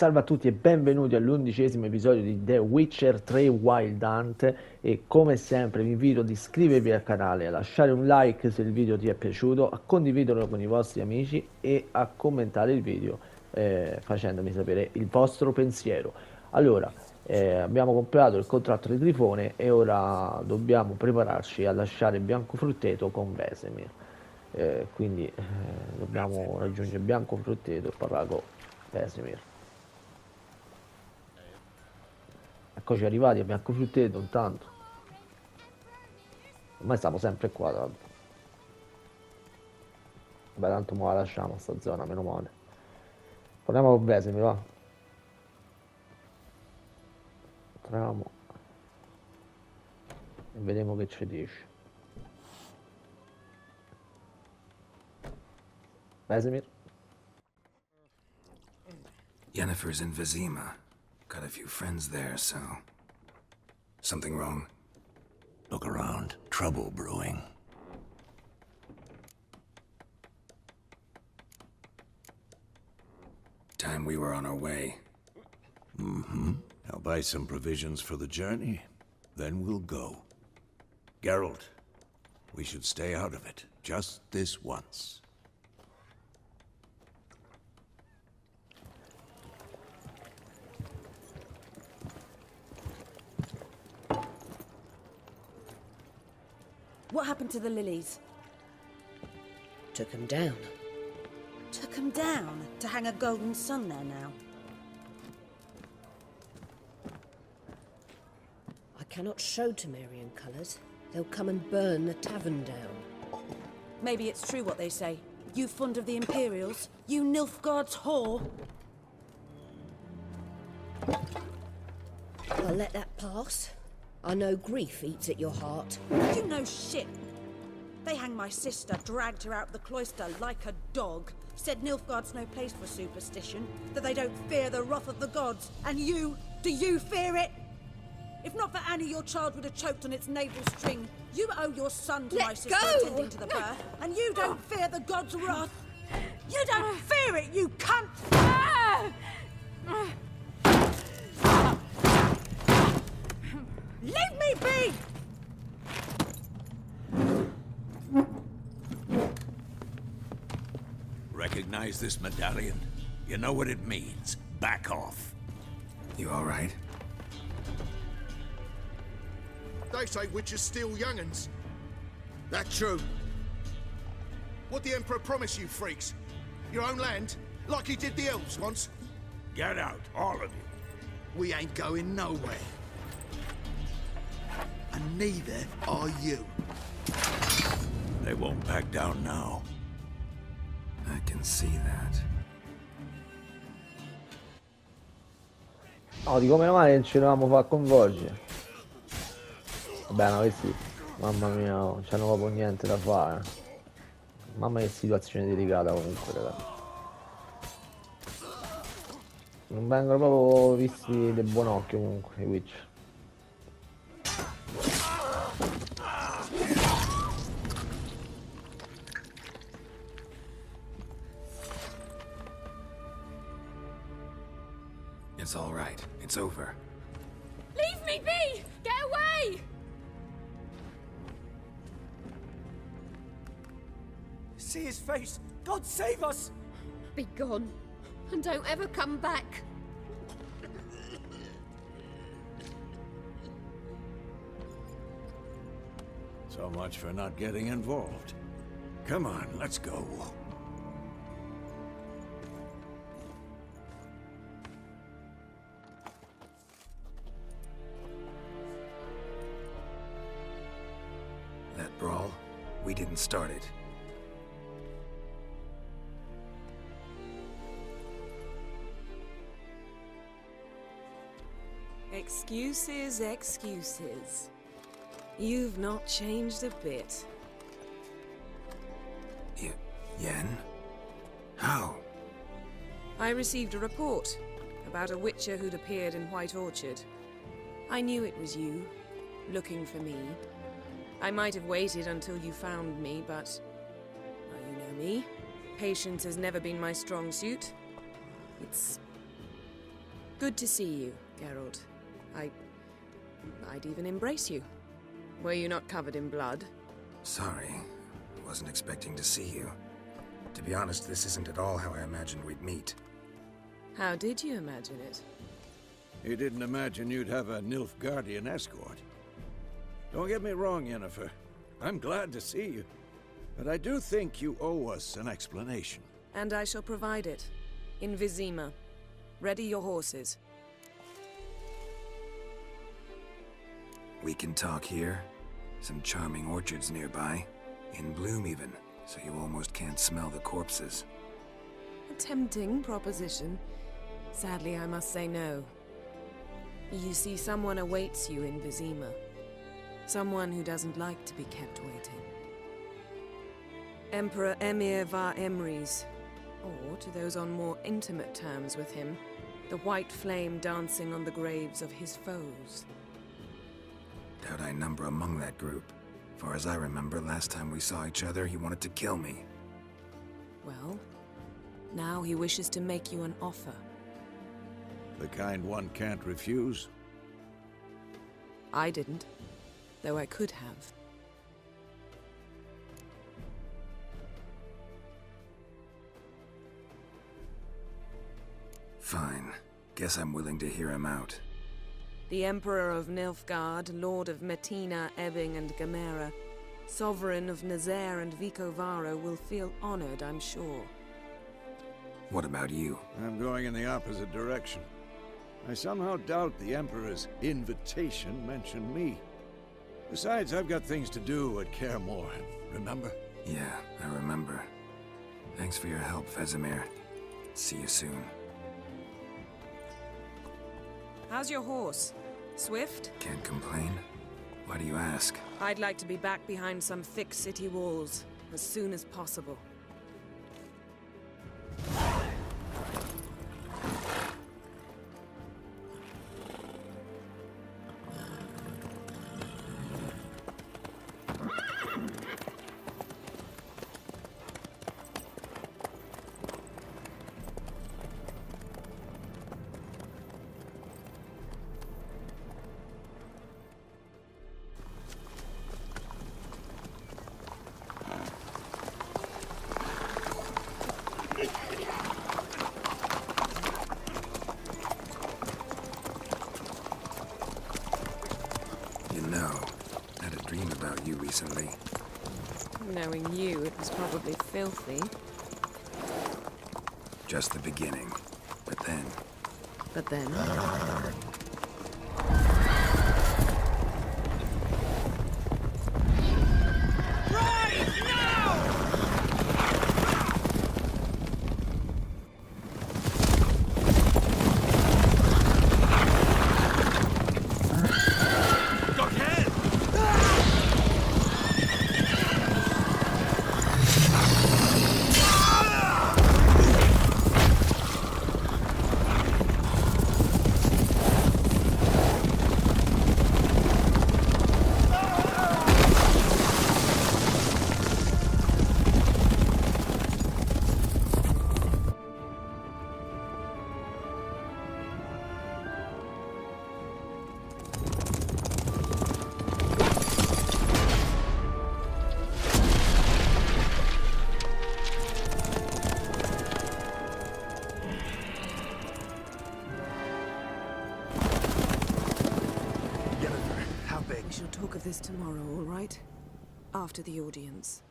Salve a tutti e benvenuti all'11° episodio di The Witcher 3 Wild Hunt e come sempre vi invito ad iscrivervi al canale, a lasciare un like se il video ti è piaciuto, a condividerlo con i vostri amici e a commentare il video facendomi sapere il vostro pensiero. Allora, abbiamo comprato il contratto di Grifone e ora dobbiamo prepararci a lasciare Biancofrutteto con Vesemir. Quindi dobbiamo raggiungere Biancofrutteto e parlare con Vesemir. Eccoci arrivati a Biancofrutteto intanto. Ormai stiamo sempre qua tanto. Beh, tanto mo la lasciamo sta zona, meno male. Parliamo con Vesemir, va. Entriamo e vediamo che ci dice. Vesemir. Yennefer's in Vizima. Got a few friends there, so... Something wrong? Look around. Trouble brewing. Time we were on our way. I'll buy some provisions for the journey, then we'll go. Geralt, we should stay out of it, just this once. What happened to the lilies? Took him down. Took them down to hang a golden sun there now. I cannot show Temerian colours. They'll come and burn the tavern down. Maybe it's true what they say. You fond of the Imperials? You Nilfgaard's whore? I'll let that pass. I know grief eats at your heart. You know shit. They hanged my sister, dragged her out the cloister like a dog. Said Nilfgaard's no place for superstition, that they don't fear the wrath of the gods. And you, do you fear it? If not for Annie, your child would have choked on its navel string. You owe your son to my sister attending to the birth, and you don't fear the gods' wrath. You don't fear it, you cunt! Leave me be! Recognize this medallion? You know what it means. Back off. You alright? They say witches steal young'uns. That true? What the Emperor promised you freaks? Your own land? Like he did the elves once? Get out, all of you. We ain't going nowhere. And neither are you. They won't back down now. I can see that. No, dico meno male che ci dovevamo far coinvolgere. Vabbè, ma questi, mamma mia, non c'hanno proprio niente da fare. Mamma che situazione delicata comunque, ragazzi. Non vengono proprio visti del buon occhio comunque i Witcher. It's all right. It's over. Leave me be! Get away! See his face! God save us! Be gone, and don't ever come back. So much for not getting involved. Come on, let's go. That brawl, we didn't start it. Excuses, excuses. You've not changed a bit. Yen? How? I received a report about a witcher who'd appeared in White Orchard. I knew it was you, looking for me. I might have waited until you found me, but... well, you know me. Patience has never been my strong suit. It's Good to see you, Geralt. I'd even embrace you. Were you not covered in blood? Sorry. Wasn't expecting to see you. To be honest, this isn't at all how I imagined we'd meet. How did you imagine it? You didn't imagine you'd have a Nilfgaardian escort. Don't get me wrong, Yennefer. I'm glad to see you. But I do think you owe us an explanation. And I shall provide it. In Vizima. Ready your horses. We can talk here. Some charming orchards nearby. In bloom even, so you almost can't smell the corpses. A tempting proposition. Sadly, I must say no. You see, someone awaits you in Vizima. Someone who doesn't like to be kept waiting. Emperor Emir var Emrys, or to those on more intimate terms with him, the white flame dancing on the graves of his foes. Doubt I number among that group. Far as I remember, last time we saw each other, he wanted to kill me. Well, now he wishes to make you an offer. The kind one can't refuse? I didn't, though I could have. Fine. Guess I'm willing to hear him out. The Emperor of Nilfgaard, Lord of Metina, Ebbing and Gamera, Sovereign of Nazaire and Vicovaro will feel honored, I'm sure. What about you? I'm going in the opposite direction. I somehow doubt the Emperor's invitation mentioned me. Besides, I've got things to do at Kaer Morhen, remember? Yeah, I remember. Thanks for your help, Vesemir. See you soon. How's your horse? Swift? Can't complain. Why do you ask? I'd like to be back behind some thick city walls as soon as possible. Recently. Knowing you, it was probably filthy. Just the beginning. But then... But then? We shall talk of this tomorrow, all right? After the audience.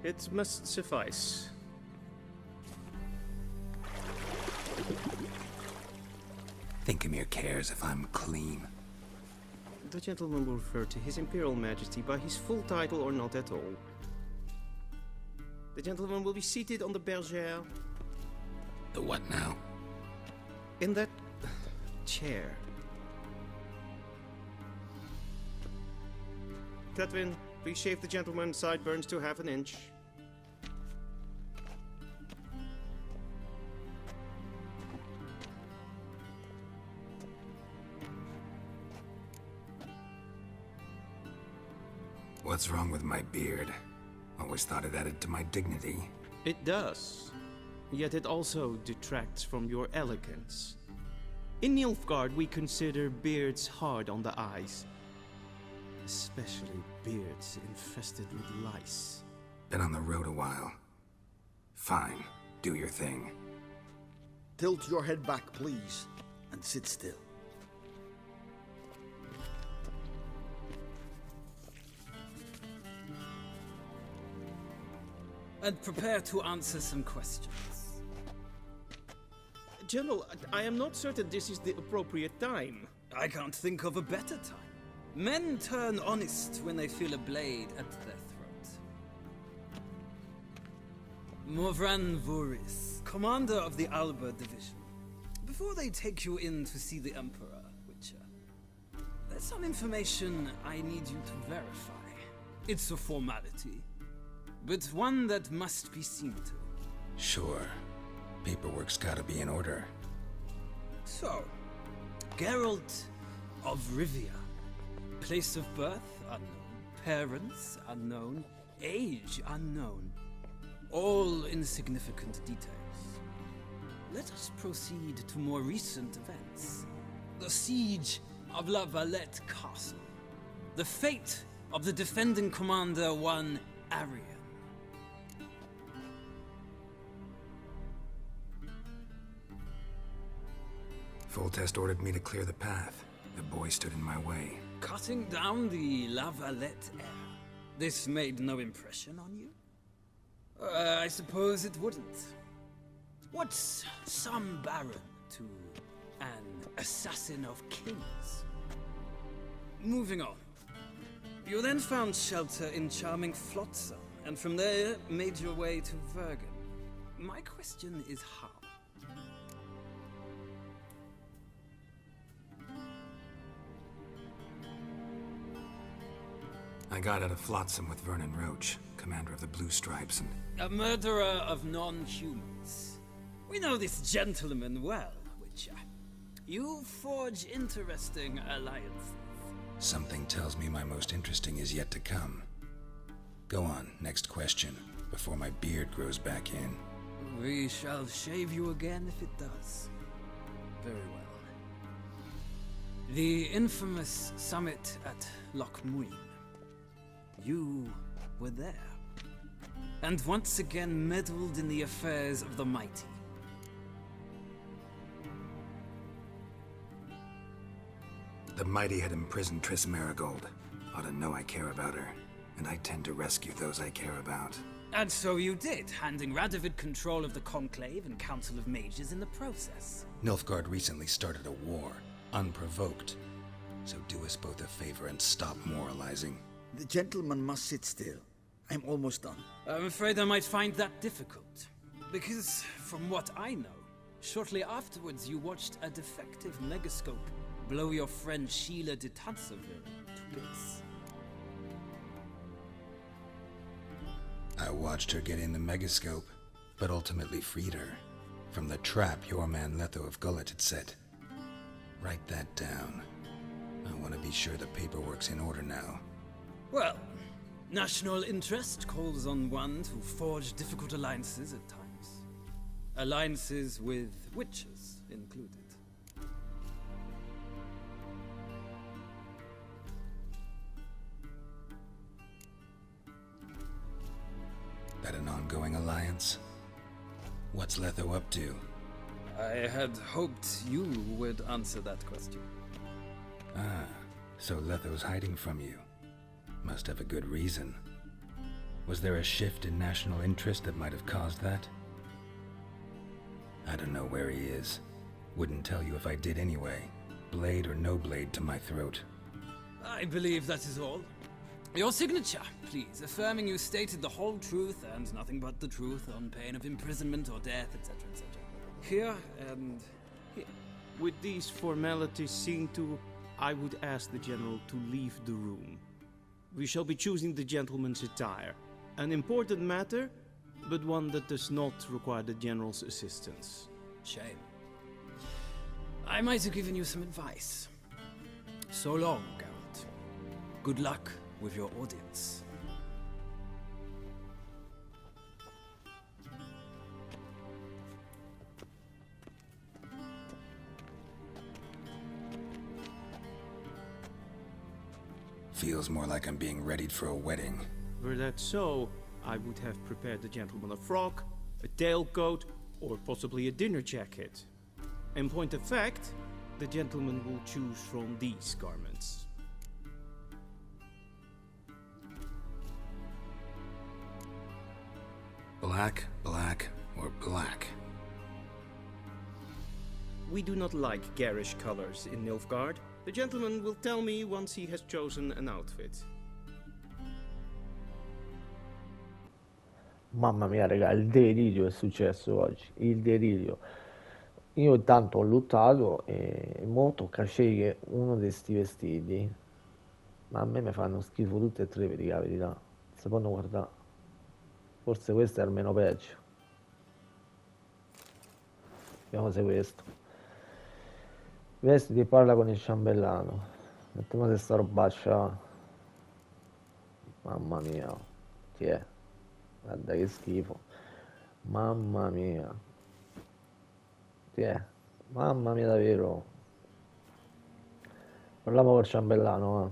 It must suffice. Think Emir cares if I'm clean. The gentleman will refer to His Imperial Majesty by his full title or not at all. The gentleman will be seated on the bergère. The what now? In that chair. Catherine, please shave the gentleman's sideburns to half an inch. What's wrong with my beard? Always thought it added to my dignity. It does. Yet it also detracts from your elegance. In Nilfgaard, we consider beards hard on the eyes. Especially beards infested with lice. Been on the road a while. Fine, do your thing. Tilt your head back, please, and sit still. And prepare to answer some questions. General, I am not certain this is the appropriate time. I can't think of a better time. Men turn honest when they feel a blade at their throat. Morvran Voris, commander of the Alba Division. Before they take you in to see the Emperor, Witcher, there's some information I need you to verify. It's a formality, but one that must be seen to. Sure. Paperwork's gotta be in order. So, Geralt of Rivia. Place of birth unknown. Parents unknown. Age unknown. All insignificant details. Let us proceed to more recent events. The siege of La Valette Castle. The fate of the defending commander, one Arian. Foltest ordered me to clear the path. The boy stood in my way. Cutting down the La Valette heir. This made no impression on you? I suppose it wouldn't. What's some baron to an assassin of kings? Moving on. You then found shelter in charming Flotsam, and from there made your way to Vergen. My question is how? I got out of Flotsam with Vernon Roach, commander of the Blue Stripes, and... A murderer of non-humans. We know this gentleman well, Witcher. You forge interesting alliances. Something tells me my most interesting is yet to come. Go on, next question, before my beard grows back in. We shall shave you again if it does. Very well. The infamous summit at Loch Muin. You were there, and once again meddled in the affairs of the mighty. The mighty had imprisoned Triss Marigold. Ought to know I care about her, and I tend to rescue those I care about. And so you did, handing Radovid control of the Conclave and Council of Mages in the process. Nilfgaard recently started a war, unprovoked. So do us both a favor and stop moralizing. The gentleman must sit still. I'm almost done. I'm afraid I might find that difficult. Because, from what I know, shortly afterwards you watched a defective megascope blow your friend Sheila de Tanseville to bits. I watched her get in the megascope, but ultimately freed her from the trap your man Letho of Gullet had set. Write that down. I want to be sure the paperwork's in order now. Well, national interest calls on one to forge difficult alliances at times. Alliances with witches included. That an ongoing alliance? What's Letho up to? I had hoped you would answer that question. Ah, so Letho's hiding from you. Must have a good reason. Was there a shift in national interest that might have caused that? I don't know where he is. Wouldn't tell you if I did anyway. Blade or no blade to my throat. I believe that is all. Your signature, please, affirming you stated the whole truth and nothing but the truth on pain of imprisonment or death, etc., etc. here and here. With these formalities seen to, I would ask the general to leave the room. We shall be choosing the gentleman's attire. An important matter, but one that does not require the general's assistance. Shame. I might have given you some advice. So long, Geralt. Good luck with your audience. Feels more like I'm being readied for a wedding. Were that so, I would have prepared the gentleman a frock, a tailcoat, or possibly a dinner jacket. In point of fact, the gentleman will choose from these garments. Black, black, or black? We do not like garish colors in Nilfgaard. The gentleman will tell me once he has chosen an outfit. Mamma mia, raga, il delirio è successo oggi, il delirio. Io intanto ho lottato e mo tocca scegliere uno di questi vestiti, ma a me mi fanno schifo tutti e tre, per dire la verità. Secondo guardare, forse questo è almeno peggio. Vediamo se questo. Vestiti e parla con il ciambellano. Mettiamo se sta robaccia. Mamma mia, chi è? Guarda che schifo. Mamma mia. Chi è? Mamma mia davvero. Parliamo col ciambellano,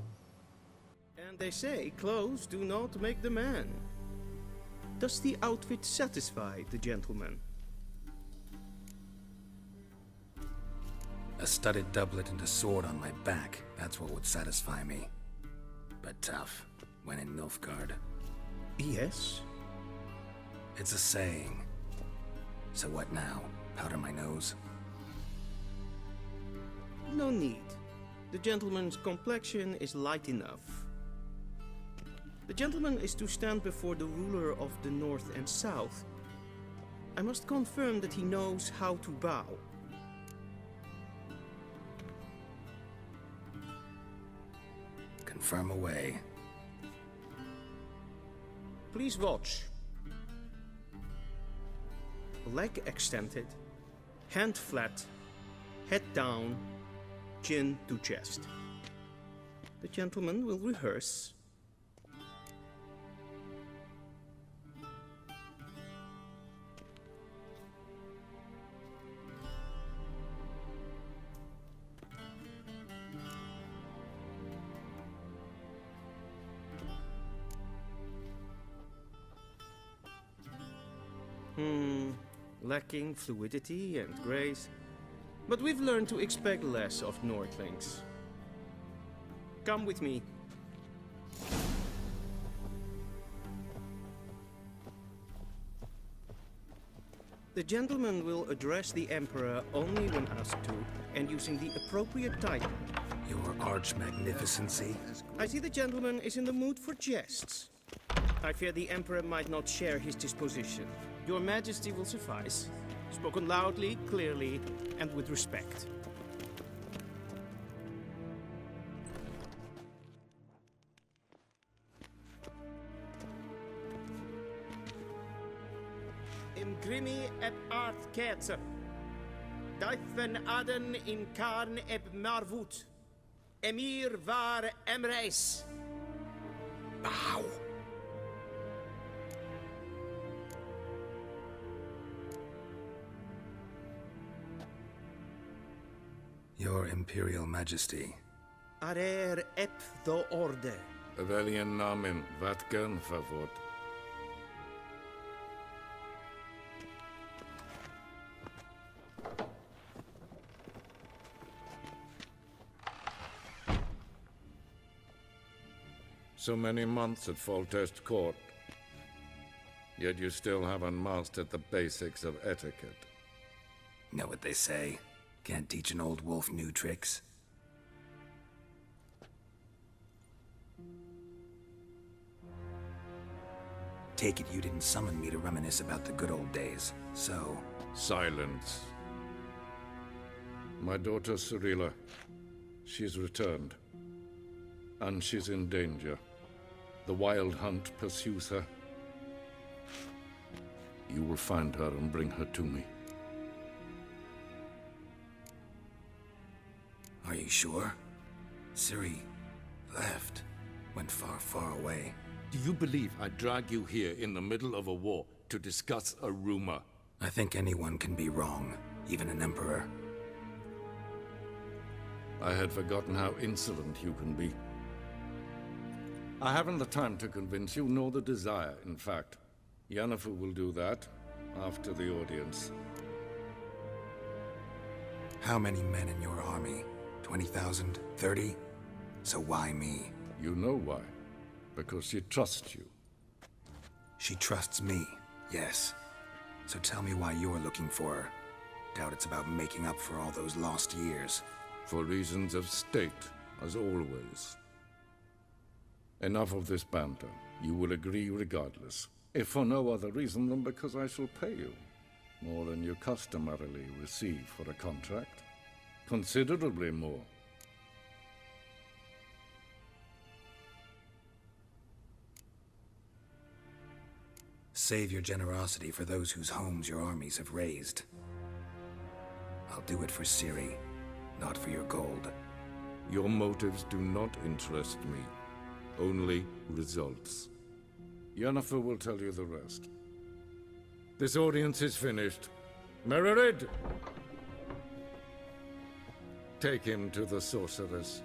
And they say clothes do not make the man. Does the outfit satisfy the gentleman? A studded doublet and a sword on my back, that's what would satisfy me. But tough, when in Nilfgaard. Yes? It's a saying. So what now? Powder my nose? No need. The gentleman's complexion is light enough. The gentleman is to stand before the ruler of the North and South. I must confirm that he knows how to bow. Confirm away. Please watch. Leg extended, hand flat, head down, chin to chest. The gentleman will rehearse. Lacking fluidity and grace, but we've learned to expect less of Nordlings. Come with me. The gentleman will address the Emperor only when asked to, and using the appropriate title. Your arch-magnificency? I see the gentleman is in the mood for jests. I fear the Emperor might not share his disposition. Your Majesty will suffice. Spoken loudly, clearly, and with respect. Imgrimi eb art ketzer. Daifen aden in karn eb marvut. Emir var emreis. Bow. Your Imperial Majesty. Arer ep do orde. Weljen namen, wat kan favort? So many months at Foltest Court, yet you still haven't mastered the basics of etiquette. Know what they say? Can't teach an old wolf new tricks. Take it you didn't summon me to reminisce about the good old days, so... Silence. My daughter Cirilla. She's returned. And she's in danger. The Wild Hunt pursues her. You will find her and bring her to me. Are you sure? Ciri left. Went far, far away. Do you believe I drag you here in the middle of a war to discuss a rumor? I think anyone can be wrong, even an emperor. I had forgotten how insolent you can be. I haven't the time to convince you, nor the desire, in fact. Yennefer will do that after the audience. How many men in your army? 20,000? 30? So why me? You know why. Because she trusts you. She trusts me, yes. So tell me why you're looking for her. Doubt it's about making up for all those lost years. For reasons of state, as always. Enough of this banter. You will agree regardless. If for no other reason than because I shall pay you. More than you customarily receive for a contract. Considerably more. Save your generosity for those whose homes your armies have razed. I'll do it for Ciri, not for your gold. Your motives do not interest me. Only results. Yennefer will tell you the rest. This audience is finished. Mercoledì! Take him to the sorceress.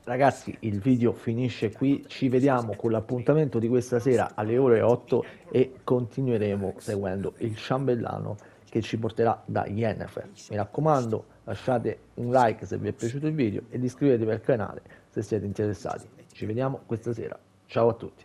Ragazzi, il video finisce qui, ci vediamo con l'appuntamento di questa sera alle ore 8 e continueremo seguendo il ciambellano che ci porterà da Yennefer. Mi raccomando, lasciate un like se vi è piaciuto il video ed iscrivetevi al canale se siete interessati. Ci vediamo questa sera. Ciao a tutti.